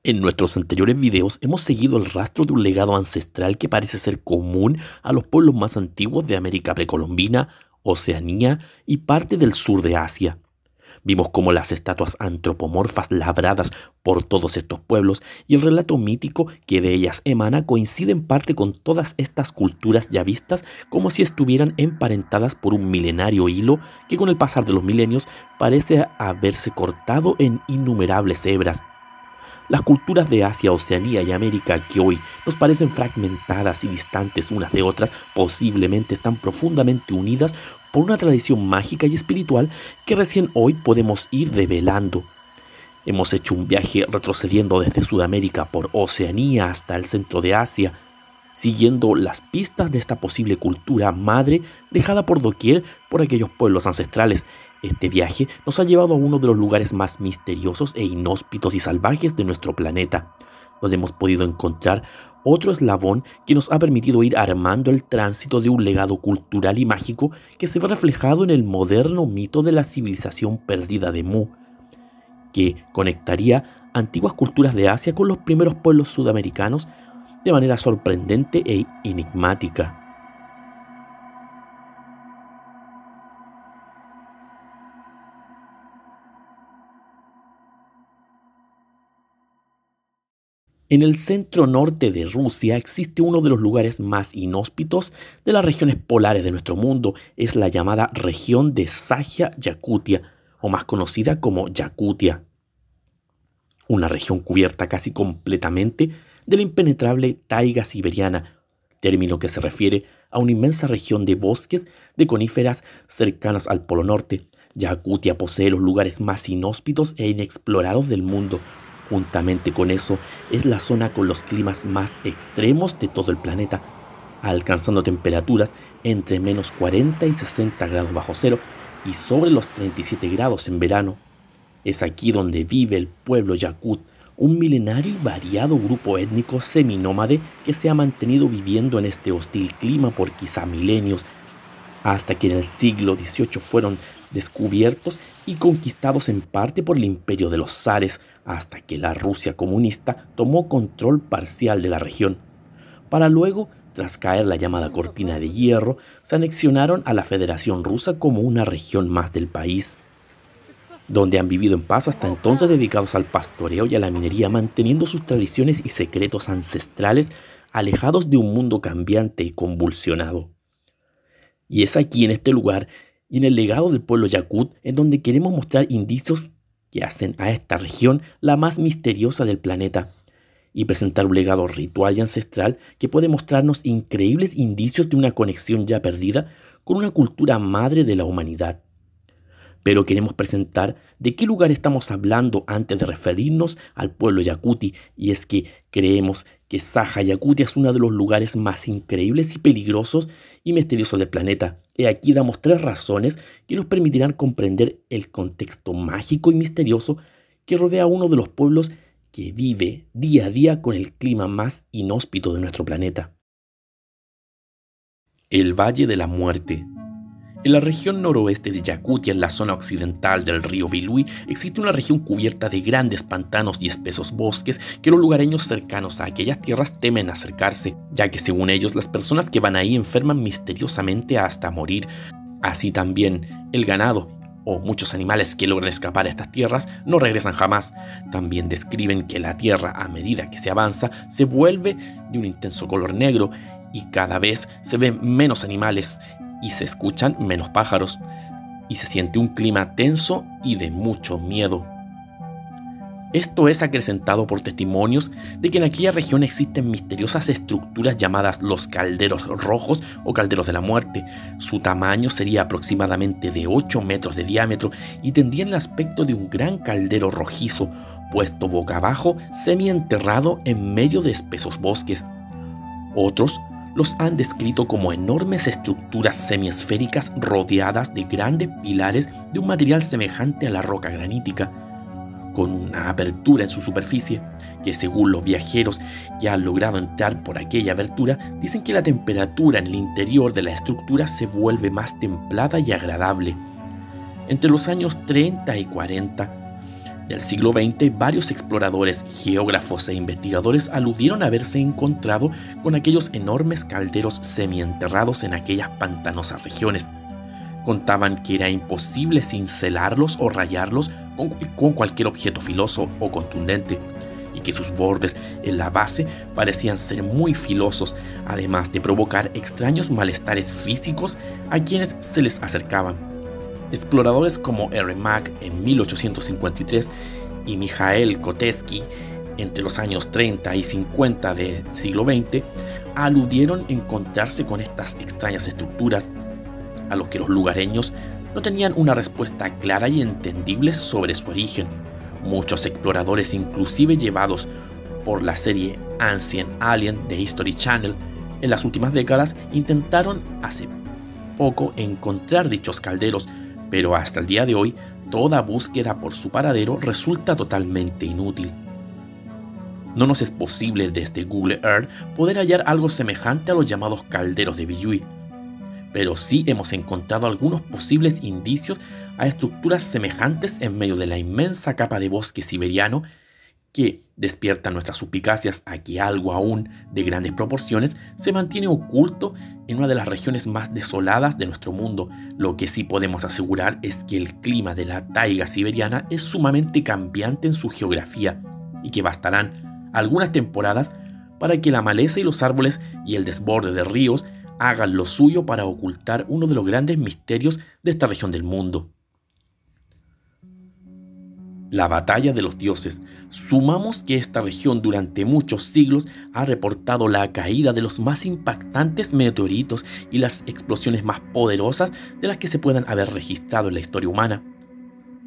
En nuestros anteriores videos hemos seguido el rastro de un legado ancestral que parece ser común a los pueblos más antiguos de América precolombina, Oceanía y parte del sur de Asia. Vimos cómo las estatuas antropomorfas labradas por todos estos pueblos y el relato mítico que de ellas emana coincide en parte con todas estas culturas ya vistas, como si estuvieran emparentadas por un milenario hilo que con el pasar de los milenios parece haberse cortado en innumerables hebras. Las culturas de Asia, Oceanía y América que hoy nos parecen fragmentadas y distantes unas de otras, posiblemente están profundamente unidas por una tradición mágica y espiritual que recién hoy podemos ir develando. Hemos hecho un viaje retrocediendo desde Sudamérica por Oceanía hasta el centro de Asia, siguiendo las pistas de esta posible cultura madre dejada por doquier por aquellos pueblos ancestrales. Este viaje nos ha llevado a uno de los lugares más misteriosos e inhóspitos y salvajes de nuestro planeta, donde hemos podido encontrar otro eslabón que nos ha permitido ir armando el tránsito de un legado cultural y mágico que se ve reflejado en el moderno mito de la civilización perdida de Mu, que conectaría antiguas culturas de Asia con los primeros pueblos sudamericanos de manera sorprendente e enigmática. En el centro norte de Rusia existe uno de los lugares más inhóspitos de las regiones polares de nuestro mundo. Es la llamada región de Saja-Yakutia, o más conocida como Yakutia, una región cubierta casi completamente de la impenetrable taiga siberiana, término que se refiere a una inmensa región de bosques de coníferas cercanas al Polo Norte. Yakutia posee los lugares más inhóspitos e inexplorados del mundo. Juntamente con eso, es la zona con los climas más extremos de todo el planeta, alcanzando temperaturas entre menos 40 y 60 grados bajo cero y sobre los 37 grados en verano. Es aquí donde vive el pueblo yakut, un milenario y variado grupo étnico seminómade que se ha mantenido viviendo en este hostil clima por quizá milenios, hasta que en el siglo XVIII fueron descubiertos y conquistados en parte por el imperio de los zares, hasta que la Rusia comunista tomó control parcial de la región, para luego, tras caer la llamada cortina de hierro, se anexionaron a la Federación Rusa como una región más del país, donde han vivido en paz hasta entonces dedicados al pastoreo y a la minería, manteniendo sus tradiciones y secretos ancestrales alejados de un mundo cambiante y convulsionado. Y es aquí, en este lugar, y en el legado del pueblo yakut, en donde queremos mostrar indicios que hacen a esta región la más misteriosa del planeta, y presentar un legado ritual y ancestral que puede mostrarnos increíbles indicios de una conexión ya perdida con una cultura madre de la humanidad. Pero queremos presentar de qué lugar estamos hablando antes de referirnos al pueblo yakuti, y es que creemos que Saja Yakutia es uno de los lugares más increíbles y peligrosos y misteriosos del planeta. Y aquí damos tres razones que nos permitirán comprender el contexto mágico y misterioso que rodea a uno de los pueblos que vive día a día con el clima más inhóspito de nuestro planeta. El Valle de la Muerte. En la región noroeste de Yakutia, en la zona occidental del río Bilui, existe una región cubierta de grandes pantanos y espesos bosques que los lugareños cercanos a aquellas tierras temen acercarse, ya que según ellos las personas que van ahí enferman misteriosamente hasta morir. Así también el ganado o muchos animales que logran escapar a estas tierras no regresan jamás. También describen que la tierra, a medida que se avanza, se vuelve de un intenso color negro y cada vez se ven menos animales y se escuchan menos pájaros, y se siente un clima tenso y de mucho miedo. Esto es acrecentado por testimonios de que en aquella región existen misteriosas estructuras llamadas los calderos rojos o calderos de la muerte. Su tamaño sería aproximadamente de 8 metros de diámetro y tendrían el aspecto de un gran caldero rojizo, puesto boca abajo, semienterrado en medio de espesos bosques. Otros los han descrito como enormes estructuras semiesféricas rodeadas de grandes pilares de un material semejante a la roca granítica, con una abertura en su superficie, que según los viajeros que han logrado entrar por aquella abertura, dicen que la temperatura en el interior de la estructura se vuelve más templada y agradable. Entre los años 30 y 40, del siglo XX, varios exploradores, geógrafos e investigadores aludieron a haberse encontrado con aquellos enormes calderos semienterrados en aquellas pantanosas regiones. Contaban que era imposible cincelarlos o rayarlos con cualquier objeto filoso o contundente, y que sus bordes en la base parecían ser muy filosos, además de provocar extraños malestares físicos a quienes se les acercaban. Exploradores como Eremac en 1853 y Mikhail Kotevsky entre los años 30 y 50 del siglo XX aludieron a encontrarse con estas extrañas estructuras, a lo que los lugareños no tenían una respuesta clara y entendible sobre su origen. Muchos exploradores, inclusive llevados por la serie Ancient Alien de History Channel, en las últimas décadas intentaron hace poco encontrar dichos calderos, pero hasta el día de hoy toda búsqueda por su paradero resulta totalmente inútil. No nos es posible desde Google Earth poder hallar algo semejante a los llamados calderos de Villui, pero sí hemos encontrado algunos posibles indicios a estructuras semejantes en medio de la inmensa capa de bosque siberiano que despierta nuestras suspicacias a que algo aún de grandes proporciones se mantiene oculto en una de las regiones más desoladas de nuestro mundo. Lo que sí podemos asegurar es que el clima de la taiga siberiana es sumamente cambiante en su geografía y que bastarán algunas temporadas para que la maleza y los árboles y el desborde de ríos hagan lo suyo para ocultar uno de los grandes misterios de esta región del mundo. La batalla de los dioses. Sumamos que esta región durante muchos siglos ha reportado la caída de los más impactantes meteoritos y las explosiones más poderosas de las que se puedan haber registrado en la historia humana.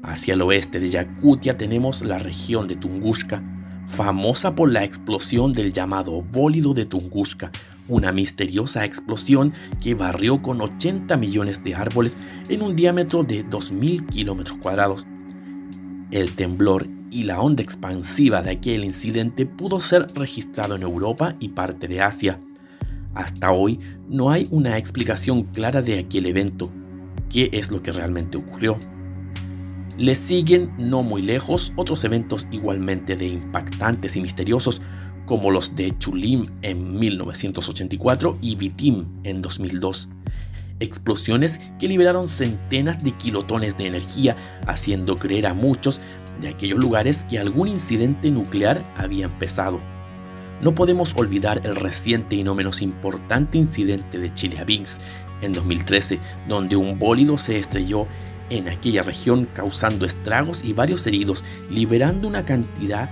Hacia el oeste de Yakutia tenemos la región de Tunguska, famosa por la explosión del llamado bólido de Tunguska, una misteriosa explosión que barrió con 80 millones de árboles en un diámetro de 2.000 kilómetros cuadrados. El temblor y la onda expansiva de aquel incidente pudo ser registrado en Europa y parte de Asia. Hasta hoy no hay una explicación clara de aquel evento. ¿Qué es lo que realmente ocurrió? Le siguen no muy lejos otros eventos igualmente de impactantes y misteriosos, como los de Chulim en 1984 y Vitim en 2002. Explosiones que liberaron centenas de kilotones de energía, haciendo creer a muchos de aquellos lugares que algún incidente nuclear había empezado. No podemos olvidar el reciente y no menos importante incidente de Chelyabinsk en 2013, donde un bólido se estrelló en aquella región causando estragos y varios heridos, liberando una cantidad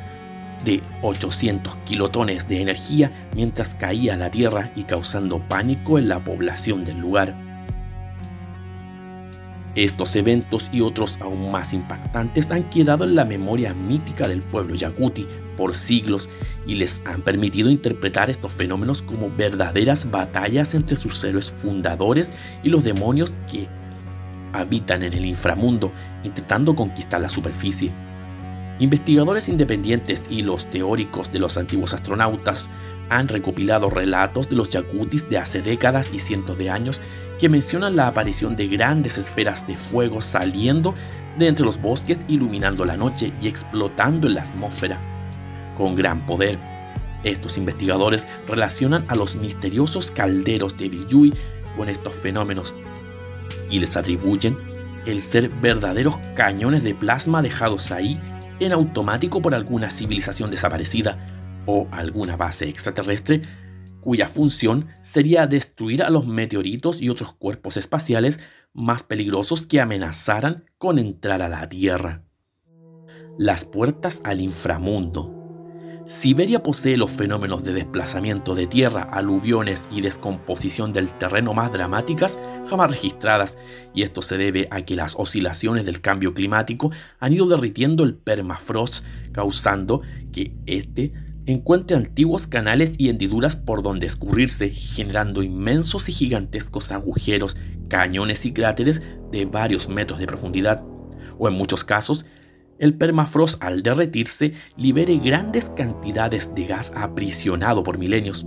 de 800 kilotones de energía mientras caía a la tierra y causando pánico en la población del lugar. Estos eventos y otros aún más impactantes han quedado en la memoria mítica del pueblo yakuti por siglos y les han permitido interpretar estos fenómenos como verdaderas batallas entre sus héroes fundadores y los demonios que habitan en el inframundo, intentando conquistar la superficie. Investigadores independientes y los teóricos de los antiguos astronautas han recopilado relatos de los yakutis de hace décadas y cientos de años que mencionan la aparición de grandes esferas de fuego saliendo de entre los bosques, iluminando la noche y explotando en la atmósfera. Con gran poder, estos investigadores relacionan a los misteriosos calderos de Villui con estos fenómenos y les atribuyen el ser verdaderos cañones de plasma dejados ahí en automático por alguna civilización desaparecida o alguna base extraterrestre cuya función sería destruir a los meteoritos y otros cuerpos espaciales más peligrosos que amenazaran con entrar a la Tierra. Las puertas al inframundo. Siberia posee los fenómenos de desplazamiento de tierra, aluviones y descomposición del terreno más dramáticas jamás registradas, y esto se debe a que las oscilaciones del cambio climático han ido derritiendo el permafrost, causando que este encuentre antiguos canales y hendiduras por donde escurrirse, generando inmensos y gigantescos agujeros, cañones y cráteres de varios metros de profundidad, o en muchos casos, el permafrost al derretirse libere grandes cantidades de gas aprisionado por milenios.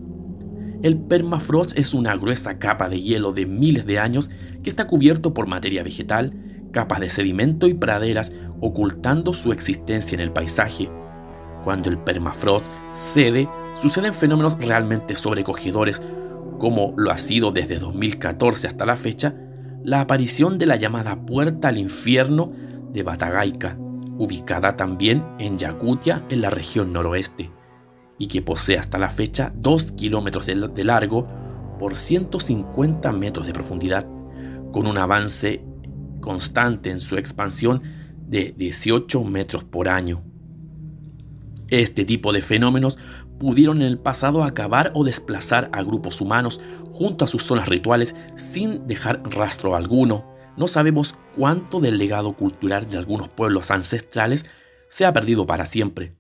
El permafrost es una gruesa capa de hielo de miles de años que está cubierto por materia vegetal, capas de sedimento y praderas ocultando su existencia en el paisaje. Cuando el permafrost cede, suceden fenómenos realmente sobrecogedores, como lo ha sido desde 2014 hasta la fecha, la aparición de la llamada Puerta al Infierno de Batagaica, ubicada también en Yakutia, en la región noroeste, y que posee hasta la fecha 2 kilómetros de largo por 150 metros de profundidad, con un avance constante en su expansión de 18 metros por año. Este tipo de fenómenos pudieron en el pasado acabar o desplazar a grupos humanos junto a sus zonas rituales sin dejar rastro alguno. No sabemos cuánto del legado cultural de algunos pueblos ancestrales se ha perdido para siempre.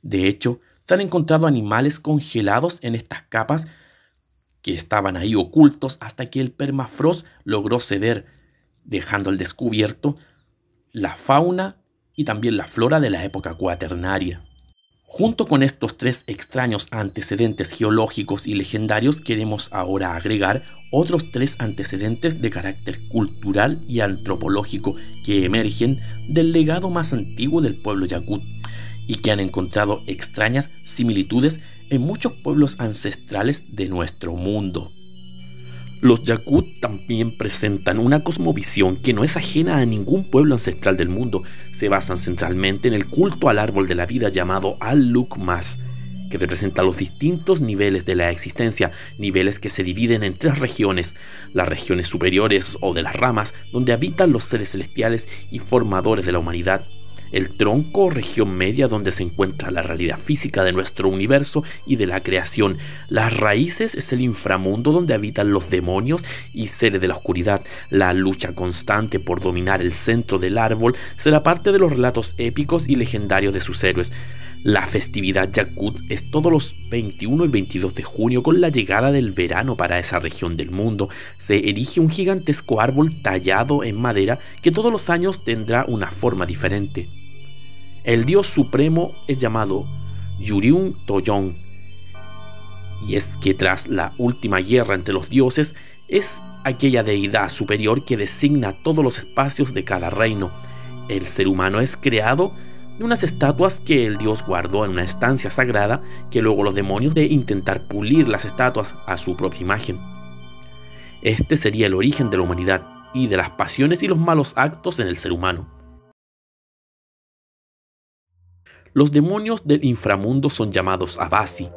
De hecho, se han encontrado animales congelados en estas capas que estaban ahí ocultos hasta que el permafrost logró ceder, dejando al descubierto la fauna y también la flora de la época cuaternaria. Junto con estos tres extraños antecedentes geológicos y legendarios, queremos ahora agregar otros tres antecedentes de carácter cultural y antropológico que emergen del legado más antiguo del pueblo yakut y que han encontrado extrañas similitudes en muchos pueblos ancestrales de nuestro mundo. Los yakut también presentan una cosmovisión que no es ajena a ningún pueblo ancestral del mundo. Se basan centralmente en el culto al árbol de la vida llamado Al-Luk-Mas, que representa los distintos niveles de la existencia, niveles que se dividen en tres regiones: las regiones superiores o de las ramas, donde habitan los seres celestiales y formadores de la humanidad; el tronco o región media, donde se encuentra la realidad física de nuestro universo y de la creación; las raíces es el inframundo, donde habitan los demonios y seres de la oscuridad. La lucha constante por dominar el centro del árbol será parte de los relatos épicos y legendarios de sus héroes. La festividad yakut es todos los 21 y 22 de junio. Con la llegada del verano para esa región del mundo, se erige un gigantesco árbol tallado en madera que todos los años tendrá una forma diferente. El dios supremo es llamado Yuriun Toyon, y es que tras la última guerra entre los dioses, es aquella deidad superior que designa todos los espacios de cada reino. El ser humano es creado de unas estatuas que el dios guardó en una estancia sagrada, que luego los demonios de intentar pulir las estatuas a su propia imagen. Este sería el origen de la humanidad y de las pasiones y los malos actos en el ser humano. Los demonios del inframundo son llamados Abasi,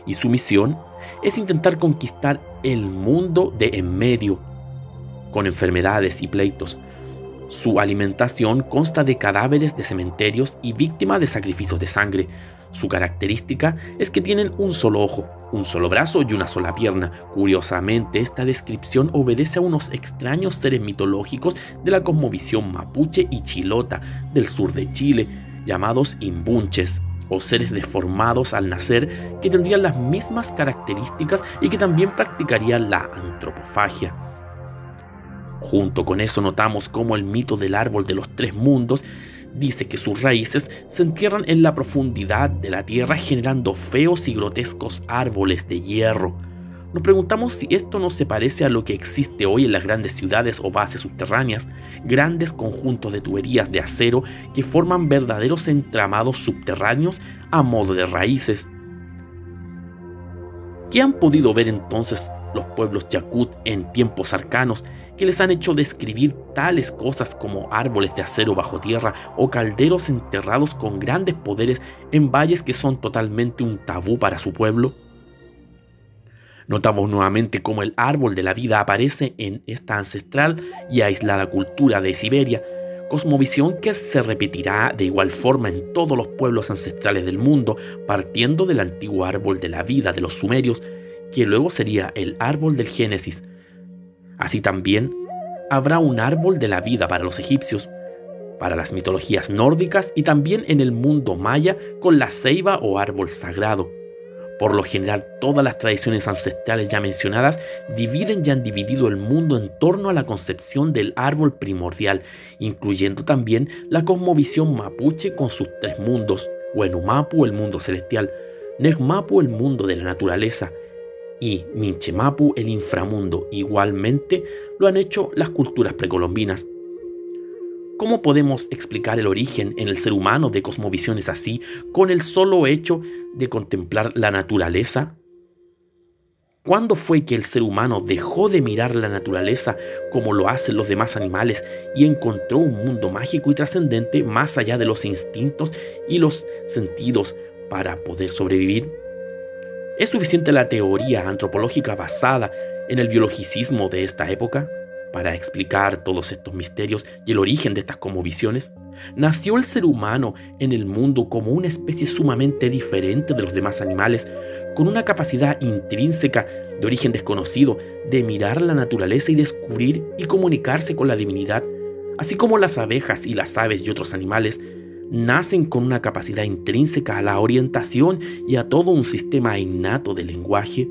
y su misión es intentar conquistar el mundo de en medio, con enfermedades y pleitos. Su alimentación consta de cadáveres de cementerios y víctimas de sacrificios de sangre. Su característica es que tienen un solo ojo, un solo brazo y una sola pierna. Curiosamente, esta descripción obedece a unos extraños seres mitológicos de la cosmovisión mapuche y chilota del sur de Chile, llamados imbunches, o seres deformados al nacer, que tendrían las mismas características y que también practicarían la antropofagia. Junto con eso notamos cómo el mito del árbol de los tres mundos dice que sus raíces se entierran en la profundidad de la tierra, generando feos y grotescos árboles de hierro. Nos preguntamos si esto no se parece a lo que existe hoy en las grandes ciudades o bases subterráneas, grandes conjuntos de tuberías de acero que forman verdaderos entramados subterráneos a modo de raíces. ¿Qué han podido ver entonces los pueblos yakut en tiempos arcanos que les han hecho describir tales cosas como árboles de acero bajo tierra o calderos enterrados con grandes poderes en valles que son totalmente un tabú para su pueblo? Notamos nuevamente cómo el árbol de la vida aparece en esta ancestral y aislada cultura de Siberia, cosmovisión que se repetirá de igual forma en todos los pueblos ancestrales del mundo, partiendo del antiguo árbol de la vida de los sumerios, que luego sería el árbol del Génesis. Así también habrá un árbol de la vida para los egipcios, para las mitologías nórdicas y también en el mundo maya con la ceiba o árbol sagrado. Por lo general, todas las tradiciones ancestrales ya mencionadas dividen y han dividido el mundo en torno a la concepción del árbol primordial, incluyendo también la cosmovisión mapuche con sus tres mundos: Wenumapu, el mundo celestial; Negmapu, el mundo de la naturaleza; y Minchemapu, el inframundo. Igualmente lo han hecho las culturas precolombinas. ¿Cómo podemos explicar el origen en el ser humano de cosmovisiones así con el solo hecho de contemplar la naturaleza? ¿Cuándo fue que el ser humano dejó de mirar la naturaleza como lo hacen los demás animales y encontró un mundo mágico y trascendente más allá de los instintos y los sentidos para poder sobrevivir? ¿Es suficiente la teoría antropológica basada en el biologicismo de esta época para explicar todos estos misterios y el origen de estas cosmovisiones? ¿Nació el ser humano en el mundo como una especie sumamente diferente de los demás animales, con una capacidad intrínseca de origen desconocido de mirar la naturaleza y descubrir y comunicarse con la divinidad, así como las abejas y las aves y otros animales nacen con una capacidad intrínseca a la orientación y a todo un sistema innato de lenguaje?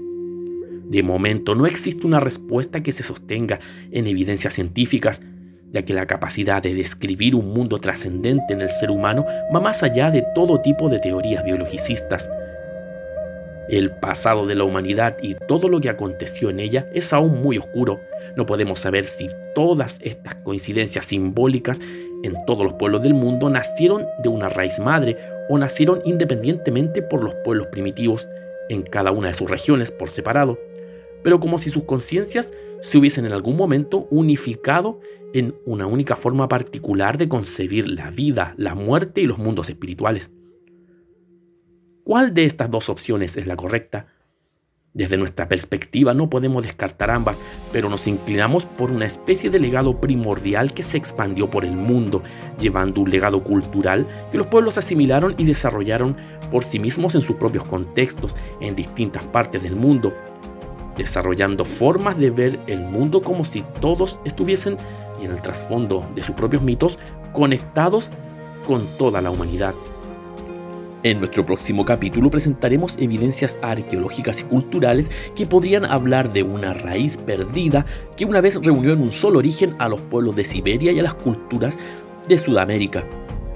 De momento no existe una respuesta que se sostenga en evidencias científicas, ya que la capacidad de describir un mundo trascendente en el ser humano va más allá de todo tipo de teorías biologicistas. El pasado de la humanidad y todo lo que aconteció en ella es aún muy oscuro. No podemos saber si todas estas coincidencias simbólicas en todos los pueblos del mundo nacieron de una raíz madre o nacieron independientemente por los pueblos primitivos en cada una de sus regiones por separado, pero como si sus conciencias se hubiesen en algún momento unificado en una única forma particular de concebir la vida, la muerte y los mundos espirituales. ¿Cuál de estas dos opciones es la correcta? Desde nuestra perspectiva no podemos descartar ambas, pero nos inclinamos por una especie de legado primordial que se expandió por el mundo, llevando un legado cultural que los pueblos asimilaron y desarrollaron por sí mismos en sus propios contextos, en distintas partes del mundo, desarrollando formas de ver el mundo como si todos estuviesen, y en el trasfondo de sus propios mitos, conectados con toda la humanidad. En nuestro próximo capítulo presentaremos evidencias arqueológicas y culturales que podrían hablar de una raíz perdida que una vez reunió en un solo origen a los pueblos de Siberia y a las culturas de Sudamérica.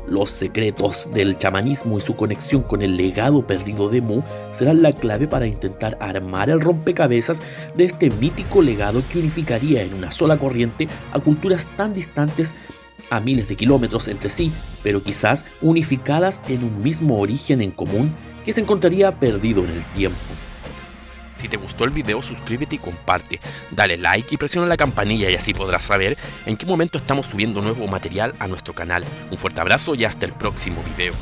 Los secretos del chamanismo y su conexión con el legado perdido de Mu serán la clave para intentar armar el rompecabezas de este mítico legado que unificaría en una sola corriente a culturas tan distantes a miles de kilómetros entre sí, pero quizás unificadas en un mismo origen en común que se encontraría perdido en el tiempo. Si te gustó el video, suscríbete y comparte, dale like y presiona la campanilla y así podrás saber en qué momento estamos subiendo nuevo material a nuestro canal. Un fuerte abrazo y hasta el próximo video.